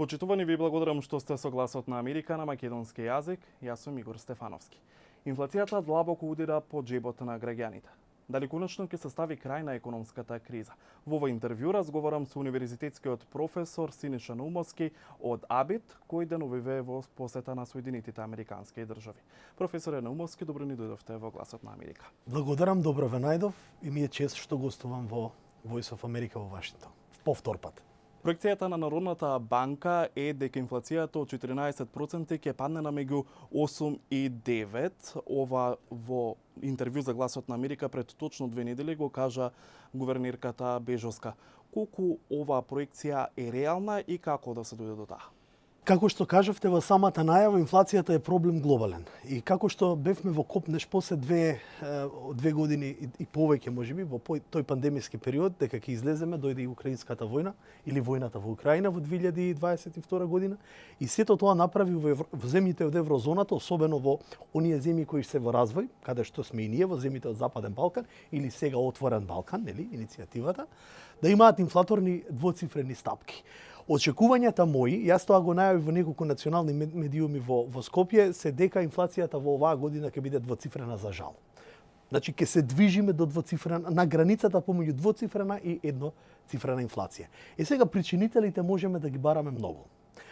Почитувани, ви благодарам што сте со Гласот на Америка на македонски јазик. Јас сум Игор Стефановски. Инфлацијата длабоко удира по џебот на граѓаните. Дали конечно ќе се стави крај на економската криза? Во ова интервју разговарам со универзитетскиот професор Синиша Наумовски од АБИТ, кој деновиве во посета на Соединетите Американски држави. Професоре Наумовски, добро ни дојдовте во Гласот на Америка. Благодарам, добро ве најдов и ми е чест што гостувам во Voice of America во Вашингтон. Повтор пат. Проекцијата на Народната банка е дека инфлацијата од 14% ќе падне на меѓу 8 и 9. Ова во интервју за Гласот на Америка пред точно 2 недели го кажа гувернерката Бежовска. Колку оваа проекција е реална и како да се дојде до таа? Како што кажавте во самата најава, инфлацијата е проблем глобален. И како што бевме во копнеш после две години и повеќе можеби во тој пандемиски период дека ќе излеземе, дојде и украинската војна или војната во Украина во 2022 година и сето тоа направи во земјите од еврозоната, особено во оние земји кои се во развој, каде што сме и ние во земјите од Западен Балкан или сега Отворен Балкан, нели, иницијативата, да имаат инфлаторни двоцифрени стапки. Очекувањата мои, јас тоа го најавив во неколку национални медиуми во Скопје, се дека инфлацијата во оваа година ќе биде двоцифрена за жал. Значи ќе се движиме до двоцифрена, на границата помеѓу двоцифрена и едноцифрена инфлација. И сега причинителите можеме да ги бараме многу.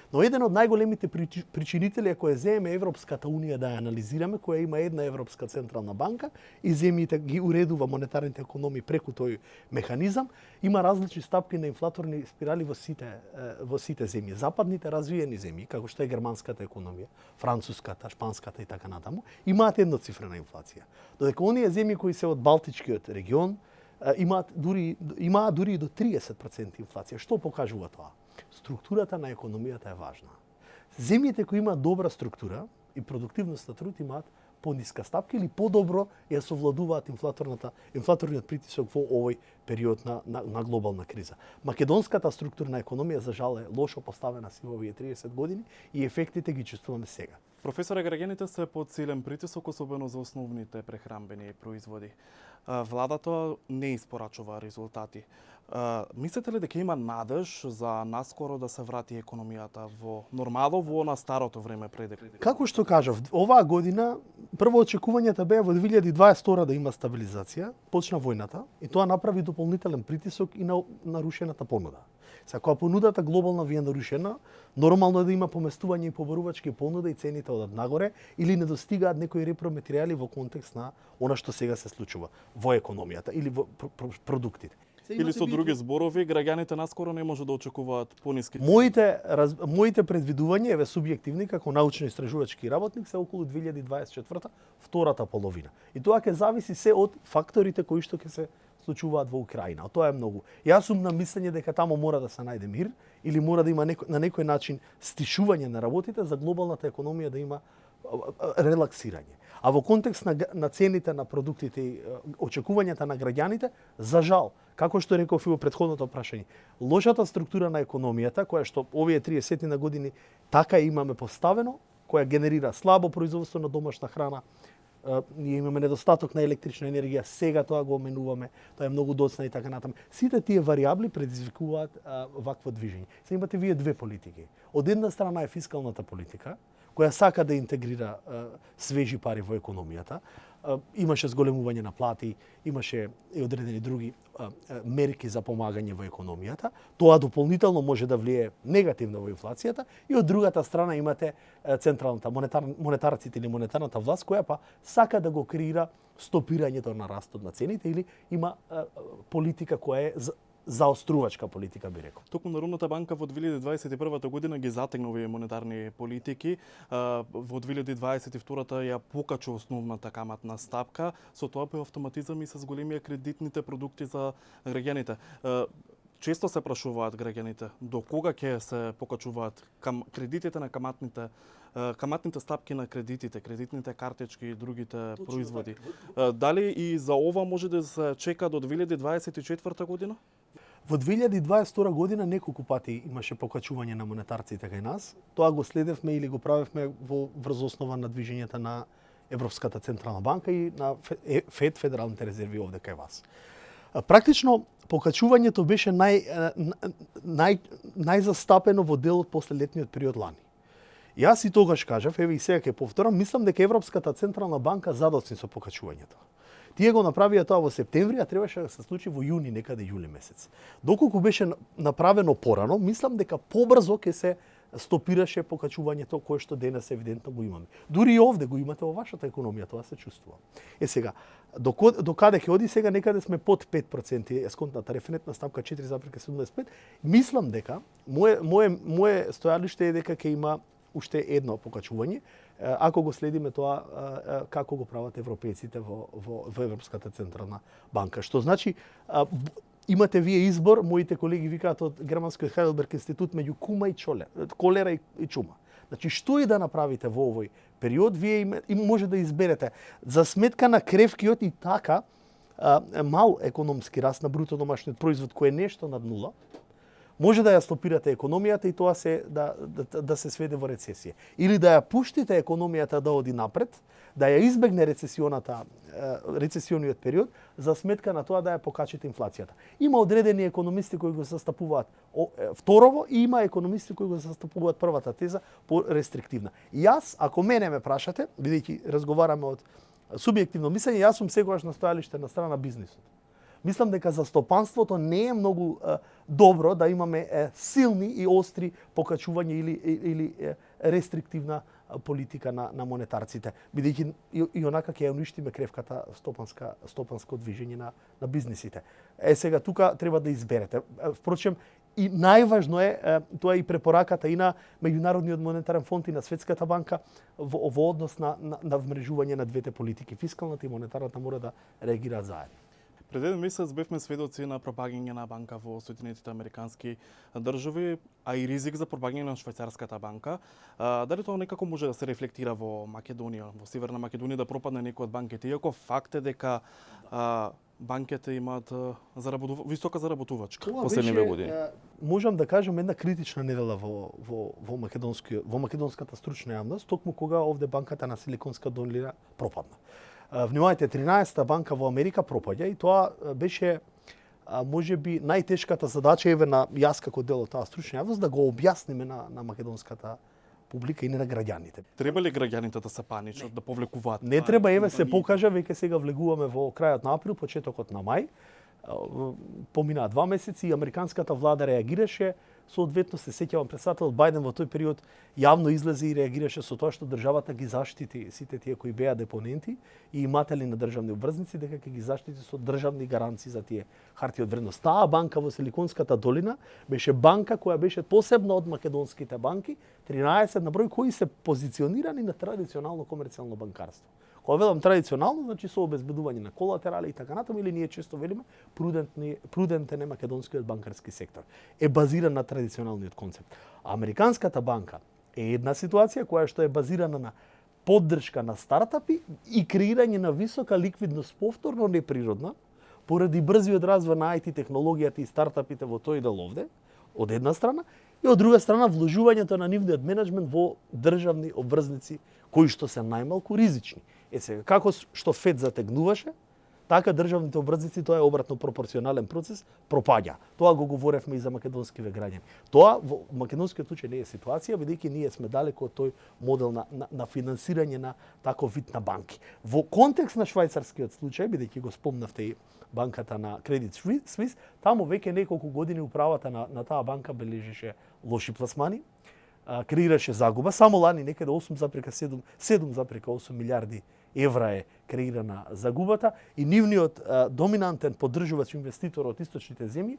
Но еден од најголемите причинители, ако ја земеме Европската унија да ја анализираме, која има една Европска централна банка и земјите ги уредува монетарните економии преку тој механизам, има различни стапки на инфлаторни спирали во сите земји. Западните развиени земји, како што е германската економија, француската, шпанската и така натаму, имаат едноцифрена инфлација. Додека оние земји кои се од Балтичкиот регион имаат дури и до 30% инфлација. Што покажува тоа? Структурата на економијата е важна. Земјите кои имаат добра структура и продуктивност на труд имаат пониска стапка или подобро ја совладуваат инфлаторниот притисок во овој период на глобална криза. Македонската структурна економија за жал е лошо поставена си во овие 30 години и ефектите ги чувствуваме сега. Професоре, граѓаните се под силен притисок, особено за основните прехранбени производи. Владата не испорачува резултати. Мислите ли дека има надеж за наскоро да се врати економијата во нормално, во на старото време пред? Како што кажав, оваа година прво очекувањата беа во 2022 да има стабилизација, почна војната и тоа направи дополнителен притисок и на нарушената понуда. Сега, кога понудата глобална ви е нарушена, нормално е да има поместување и побарувачки понуда и цените одат нагоре или не достигаат некои репроматеријали во контекст на она што сега се случува во економијата или во продуктите. Или со други зборови, граѓаните наскоро не може да очекуваат пониски. Моите предвидувања, еве субјективни како научно-истражувачки работник, се околу 2024 втората половина. И тоа ќе зависи се од факторите кои што ќе се случуваат во Украина. Тоа е многу. Јас сум на мислење дека таму мора да се најде мир или мора да има на некој начин стишување на работите за глобалната економија да има релаксирање. А во контекст на цените на продуктите и очекувањата на граѓаните, за жал, како што реков и во претходното прашање, лошата структура на економијата, која што овие 30 на години така имаме поставено, која генерира слабо производство на домашна храна, ние имаме недостаток на електрична енергија, сега тоа го менуваме, тоа е многу доцна и така натаму. Сите тие варијабли предизвикуваат вакво движење. Сега имате вие две политики. Од една страна е фискалната политика, која сака да интегрира свежи пари во економијата. Имаше зголемување на плати, имаше и одредени други мерки за помагање во економијата. Тоа дополнително може да влие негативно во инфлацијата и од другата страна имате централната монетарците или монетарната власт која па сака да го креира стопирањето на растот на цените или има политика која е заострувачка политика, би рекол. Токму Народната банка во 2021 година ги затегна овие монетарни политики. Во 2022 ја покача основната каматна стапка, со тоа по автоматизам и се зголемија кредитните продукти за граѓаните. Често се прашуваат граѓаните до кога ќе се покачуваат кредитите на каматните стапки на кредитните картички и другите производи. Дали и за ова може да се чека до 2024 година? Во 2022 година неколку пати имаше покачување на монетарците кај нас. Тоа го следевме или го правевме врз основа на движењата на Европската централна банка и на Федералните резерви овде кај вас. Практично покачувањето беше најзастапено во делот после летниот период лани. Јас и тогаш кажав, еве и сега ќе повторам, мислам дека Европската централна банка задоцни со покачувањето. Тие го направија тоа во септември, а требаше да се случи во јуни, некаде јули месец. Доколку беше направено порано, мислам дека побрзо ќе се стопираше покачувањето кое што денес евидентно го имаме. Дури и овде го имате во вашата економија, тоа се чувствува. Сега, до каде ќе оди сега, некаде сме под 5%, есконтната референтна ставка 4,75. Мислам дека мое стојалиште е дека ќе има уште едно покачување, ако го следиме тоа како го прават европејците во Европската централна банка. Што значи, имате вие избор, моите колеги викаат од Германскиот Хайделберг институт, меѓу кума и колера и чума. Значи, што и да направите во овој период, вие може да изберете за сметка на кревкиот и така мал економски раст на бруто домашниот производ, кој е нешто над нула, може да ја стопирате економијата и тоа да се сведе во рецесија. Или да ја пуштите економијата да оди напред, да ја избегне рецесиониот период, за сметка на тоа да ја покачите инфлацијата. Има одредени економисти кои го застапуваат второво и има економисти кои го застапуваат првата теза по-рестриктивна. Јас, ако мене ме прашате, бидејќи разговараме од субјективно мислење, јас сум секогаш на стојалиште на страна бизнисот. Мислам дека за стопанството не е многу добро да имаме силни и остри покачувања или рестриктивна политика на монетарците, бидејќи и онака ќе ја уништиме кревката стопанско движење на бизнисите. Сега тука треба да изберете. Впрочем, и најважно е тоа и препораката и на Меѓународниот монетарен фонд и на Светската банка во однос на вмрежување на двете политики. Фискалната и монетарната мора да реагираат заедно. Пред еден месец бевме сведоци на пропагање на банка во Соединетите Американски држави, а и ризик за пропагање на Швајцарската банка. Дали тоа некако може да се рефлектира во Македонија, во Северна Македонија, да пропадне некој од банките, иако факт е дека банките имаат висока заработувачка последниве години. Можам да кажам една критична недела во македонската стручна јавност, токму кога овде банката на Силиконска долина пропадна. Внимавајте, 13-та банка во Америка пропаѓа и тоа беше можеби најтешката задача еве на јас како дел од таа стручна јавност да го објасниме на македонската публика и на граѓаните. Треба ли граѓаните да се паничат, да повлекуваат? Не треба, еве се покажа, веќе сега влегуваме во крајот на април, почетокот на мај. Поминаа 2 месеци и американската влада реагираше, соодветно се сеќавам председателот Бајден во тој период јавно излезе и реагираше со тоа што државата ги заштити сите тие кои беа депоненти и иматели на државни обврзници, дека ќе ги заштити со државни гаранции за тие хартии од вредност. Таа банка во Силиконската долина беше банка која беше посебна од македонските банки, 13 на број кои се позиционирани на традиционално комерцијално банкарство. Кога велам традиционално, значи со обезбедување на колатерали и така натаму, или ние често велиме прудентен е македонскиот банкарски сектор. Е базиран на традиционалниот концепт. Американската банка е една ситуација која што е базирана на поддршка на стартапи и креирање на висока ликвидност повторно неприродна, поради брзиот развој на IT технологијата и стартапите во тој дел овде, од една страна, и од друга страна вложувањето на нивниот менеджмент во државни обврзници кои што се најмалку ризични. Сега, како што ФЕД затегнуваше, така државните обврзници, тоа е обратно пропорционален процес, пропаѓа. Тоа го говоревме и за македонскиве граѓани. Тоа во македонскиот случај не е ситуација, бидејќи ние сме далеко од тој модел на финансирање на таков вид на банки. Во контекст на швајцарскиот случај, бидејќи го спомнавте и банката на Credit Suisse, таму веќе неколку години управата на таа банка бележеше лоши пласмани, креираше загуба. Само лани некаде 7,8 милиарди евра е креирана загубата и нивниот доминантен поддржувач инвеститор од источните земји,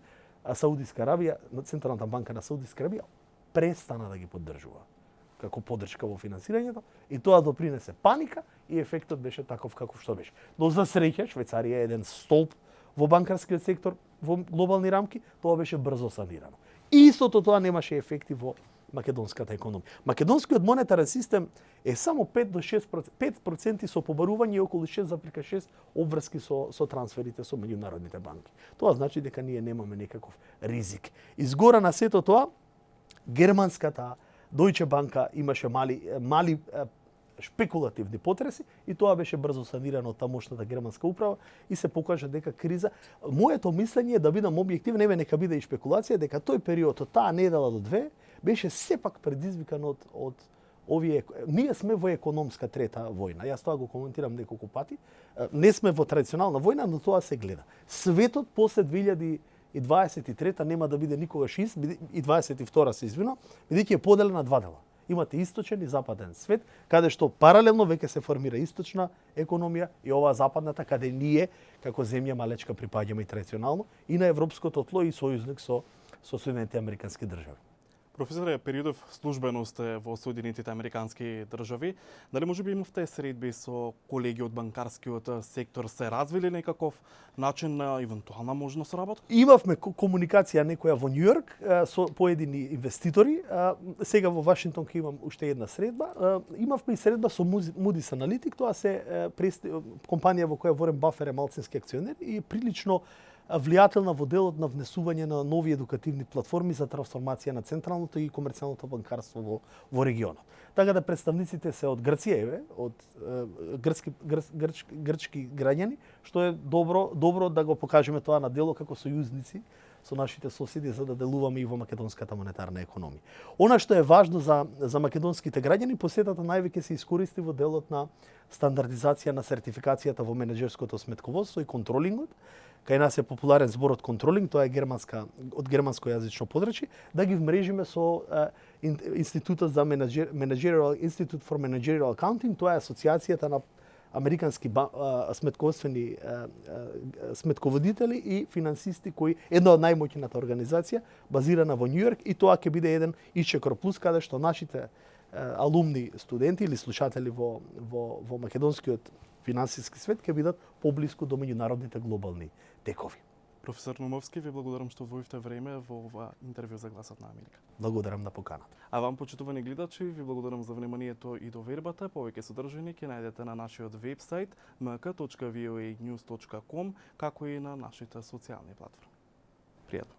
Саудиска Арабија, Централната банка на Саудиска Арабија, престана да ги поддржува како поддршка во финансирањето и тоа допринесе паника и ефектот беше таков каков што беше. Но за среќа, Швајцарија е еден столб во банкарскиот сектор во глобални рамки, тоа беше брзо санирано. И истото тоа немаше ефекти во македонската економија. Македонскиот монетарен систем е само 5 до 6% со побарување и околу 6,6 обврски со трансферите со меѓународните банки. Тоа значи дека ние немаме некаков ризик. Изгора на сето тоа, германската Deutsche Banka имаше мали шпекулативни потреси и тоа беше брзо санирано од тамошната германска управа и се покажа дека криза. Моето мислење е да бидам објективен, еве нека биде и шпекулација, дека тој период од таа недела до две беше сепак предизвикан од овие. Ние сме во економска трета војна. Јас тоа го коментирам неколку пати. Не сме во традиционална војна, но тоа се гледа. Светот после 2023 нема да биде никогаш ист, и 22 се извинувам, бидејќи е поделен на два дела. Имате источен и западен свет, каде што паралелно веќе се формира источна економија и оваа западната, каде ние како земја малечка припаѓаме и традиционално и на европското тло и сојузник со Соединетите американски држави. Професоре, периодов службено сте во Соединетите американски држави. Дали можеби имавте средби со колеги од банкарскиот сектор? Се развили некаков начин на евентуална можна соработка? Имавме комуникација некоја во Њујорк со поедини инвеститори. Сега во Вашингтон ќе имам уште една средба. Имавме и средба со Moody's Analytics, тоа се компанија во која Ворен Бафер е малцински акционер и прилично влијателна во делот на внесување на нови едукативни платформи за трансформација на централното и комерцијалното банкарство во регионот. Така да представниците се од Грција, еве, од грчки граѓани, што е добро да го покажеме тоа на дело како сојузници со нашите соседи за да делуваме и во македонската монетарна економија. Она што е важно за македонските граѓани, посетата највеќе се искористи во делот на стандардизација на сертификацијата во менеџерското сметководство и контролингот. Кај нас е популарен зборот контролинг, тоа е од германско јазично подречје, да ги вмрежиме со Институтот за Institute for Managerial Accounting, тоа е асоциацијата на американски сметководствени сметководители и финансисти кои една од најмоќната организација базирана во Њујорк и тоа ќе биде еден ичекор плюс каде што нашите алумни студенти или слушатели во македонскиот финансиски свет ќе бидат поблиску до меѓународните глобални текови. Професор Нумовски, ви благодарам што одвоивте време во ова интервју за Гласот на Америка. Благодарам на поканата. А вам, почитувани гледачи, ви благодарам за вниманието и довербата. Повеќе содржини ќе најдете на нашиот вебсайт mk.voanews.com, како и на нашите социјални платформи. Пријатно.